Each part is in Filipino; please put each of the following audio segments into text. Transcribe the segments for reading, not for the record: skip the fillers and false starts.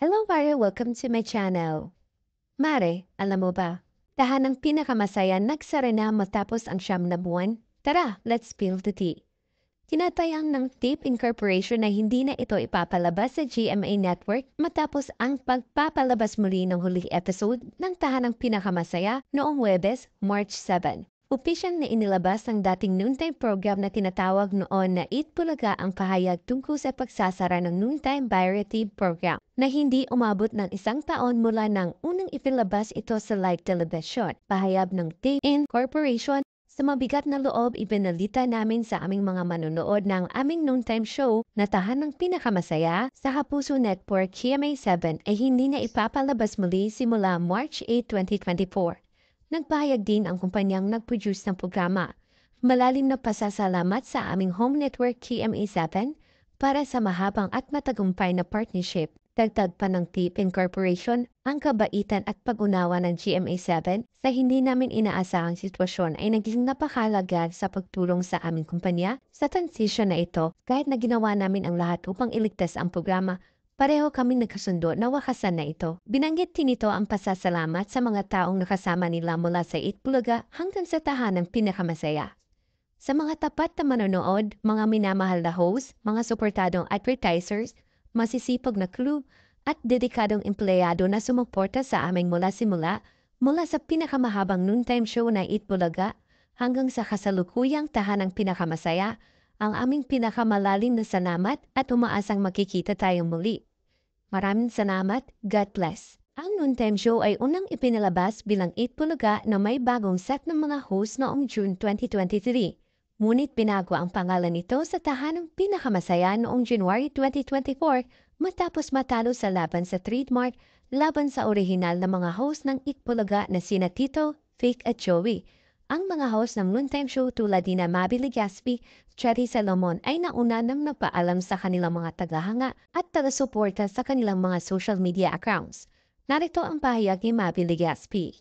Hello, Mare. Welcome to my channel. Mare, alam mo ba? Tahanang pinakamasaya nagsara na matapos ang 9 na buwan? Tara, let's spill the tea. Tinatayang ng Tape Incorporation na hindi na ito ipapalabas sa GMA Network matapos ang pagpapalabas muli ng huling episode ng Tahanang Pinakamasaya noong Huwebes, March 7. Opisyal na inilabas ng dating noontime program na tinatawag noon na 8 Bulaga ang pahayag tungkol sa pagsasara ng noontime variety program na hindi umabot ng 1 taon mula nang unang ipilabas ito sa live television. Pahayag ng Tape Incorporation, sa mabigat na loob ibinalita namin sa aming mga manonood ng aming noontime show na Tahanang Pinakamasaya sa Kapuso Network GMA7 ay hindi na ipapalabas muli simula March 8, 2024. Nagpahayag din ang kumpanyang nag-produce ng programa. Malalim na pasasalamat sa aming home network GMA7 para sa mahabang at matagumpay na partnership. Dagdag pa ng Tape Incorporation, ang kabaitan at pag-unawa ng GMA7 sa hindi namin inaasahang sitwasyon ay naging napakahalaga sa pagtulong sa aming kumpanya sa transition na ito kahit na ginawa namin ang lahat upang iligtas ang programa. Pareho kami nagkasundo na wakasan na ito. Binanggit din ito ang pasasalamat sa mga taong nakasama nila mula sa Itbulaga hanggang sa Tahanang Pinakamasaya. Sa mga tapat na manonood, mga minamahal na host, mga suportadong advertisers, masisipag na crew, at dedikadong empleyado na sumuporta sa aming mula simula, mula sa pinakamahabang noontime show na Itbulaga hanggang sa kasalukuyang Tahanang Pinakamasaya, ang aming pinakamalalim na salamat at umaasang makikita tayong muli. Maraming salamat. God bless. Ang noontime show ay unang ipinalabas bilang 8 Bulaga na may bagong set ng mga host noong June 2023. Ngunit binago ang pangalan nito sa Tahanang Pinakamasaya noong January 2024 matapos matalo sa laban sa trademark laban sa orihinal na mga host ng 8 Bulaga na sina Tito, Fake at Joey. Ang mga host ng noontime show tulad ni Mabel Legaspi, Cherry Salomon ay nauna nang nagpaalam sa kanilang mga tagahanga at taga-suporta sa kanilang mga social media accounts. Narito ang pahayag ni Mabel Legaspi.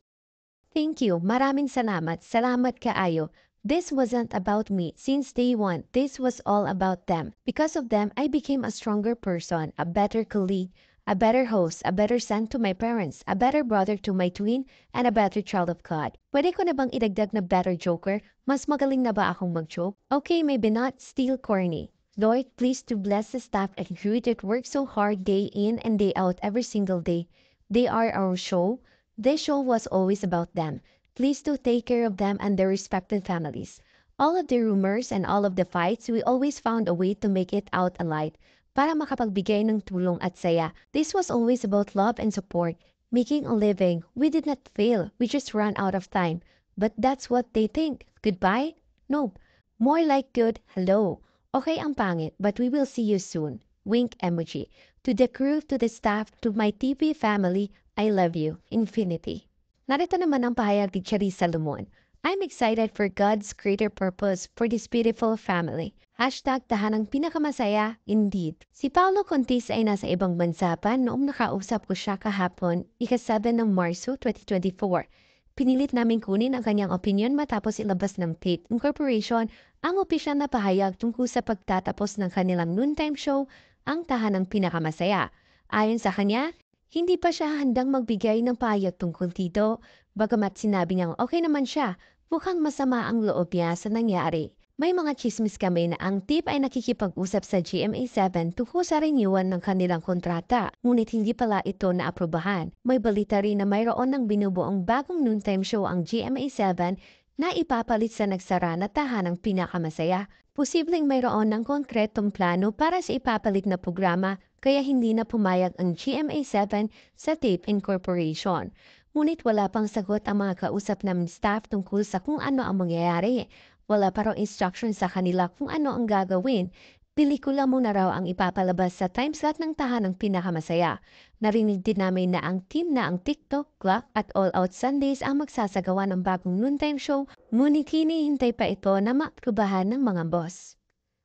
Thank you. Maraming salamat. Salamat kaayo. This wasn't about me since day one. This was all about them. Because of them, I became a stronger person, a better colleague, a better host, a better son to my parents, a better brother to my twin, and a better child of God. Pwede ko na bang idagdag na better joker? Mas magaling na ba akong mag-joke? Okay, maybe not, still corny. Lord, please to bless the staff and crew that work so hard day in and day out every single day. They are our show. This show was always about them. Please do take care of them and their respective families. All of the rumors and all of the fights, we always found a way to make it out alight para makapagbigay ng tulong at saya. This was always about love and support, making a living. We did not fail, we just ran out of time. But that's what they think. Goodbye? Nope. More like good hello. Okay ang pangit, but we will see you soon. Wink emoji. To the crew, to the staff, to my TV family, I love you. Infinity. Narito naman ang pahayag ni Cherry Salomon. I'm excited for God's greater purpose for this beautiful family. Hashtag Tahanang Pinakamasaya, indeed. Si Paolo Contis ay nasa ibang bansa pa noong nakausap ko siya kahapon, ika-7 ng Marso 2024. Pinilit namin kunin ang kanyang opinion matapos ilabas ng Tape Incorporation ang opisyal na pahayag tungkol sa pagtatapos ng kanilang noontime show, ang Tahanang Pinakamasaya. Ayon sa kanya, hindi pa siya handang magbigay ng pahayag tungkol dito, bagamat sinabi niyang okay naman siya, mukhang masama ang loob niya sa nangyari. May mga chismis kami na ang Tape ay nakikipag-usap sa GMA7 tungkol sa renewal ng kanilang kontrata, ngunit hindi pala ito naaprubahan. May balita rin na mayroon ng binubuong bagong noontime show ang GMA7 na ipapalit sa nagsara na Tahanang Pinakamasaya. Posibleng mayroon ng konkretong plano para sa ipapalit na programa kaya hindi na pumayag ang GMA7 sa Tape Incorporation. Ngunit wala pang sagot ang mga kausap namin staff tungkol sa kung ano ang mangyayari. Wala pa raw instruction sa kanila kung ano ang gagawin. Pelikula muna raw ang ipapalabas sa timeslot ng Tahanang Pinakamasaya. Narinig din namin na ang team na ang TikTok, Clock at All Out Sundays ang magsasagawa ng bagong noontime show, ngunit hinihintay pa ito na maaprubahan ng mga boss.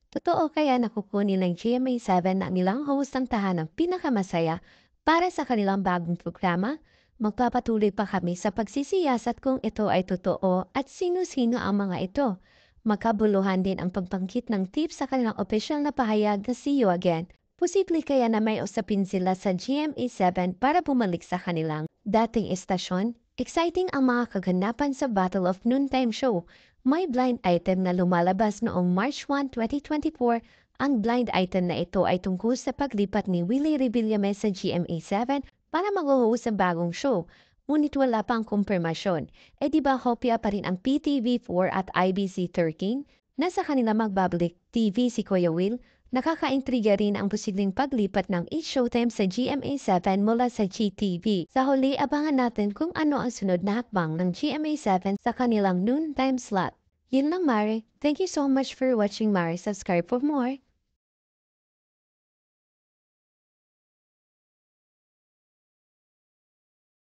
Totoo kaya nakukunin ng GMA7 na nilang host ng Tahanang Pinakamasaya para sa kanilang bagong programa? Magpapatuloy pa kami sa pagsisiyasat kung ito ay totoo at sino-sino ang mga ito. Magkabuluhan din ang pagpangkit ng tips sa kanilang opisyal na pahayag na see you again. Posible kaya na may usapin sila sa GMA7 para bumalik sa kanilang dating istasyon? Exciting ang mga kaganapan sa Battle of Noontime Show. May blind item na lumalabas noong March 1, 2024. Ang blind item na ito ay tungkol sa paglipat ni Willie Revillame sa GMA7 para mag-host sa bagong show. Ngunit wala pang kumpirmasyon. E di ba hopya pa rin ang PTV4 at IBC13? Nasa kanila magbabalik TV si Kuya Will. Nakakaintriga rin ang posibleng paglipat ng Showtime sa GMA7 mula sa GTV. Sa huli, abangan natin kung ano ang sunod na hakbang ng GMA7 sa kanilang noontime slot. Yun lang, Mare. Thank you so much for watching, Mare. Subscribe for more.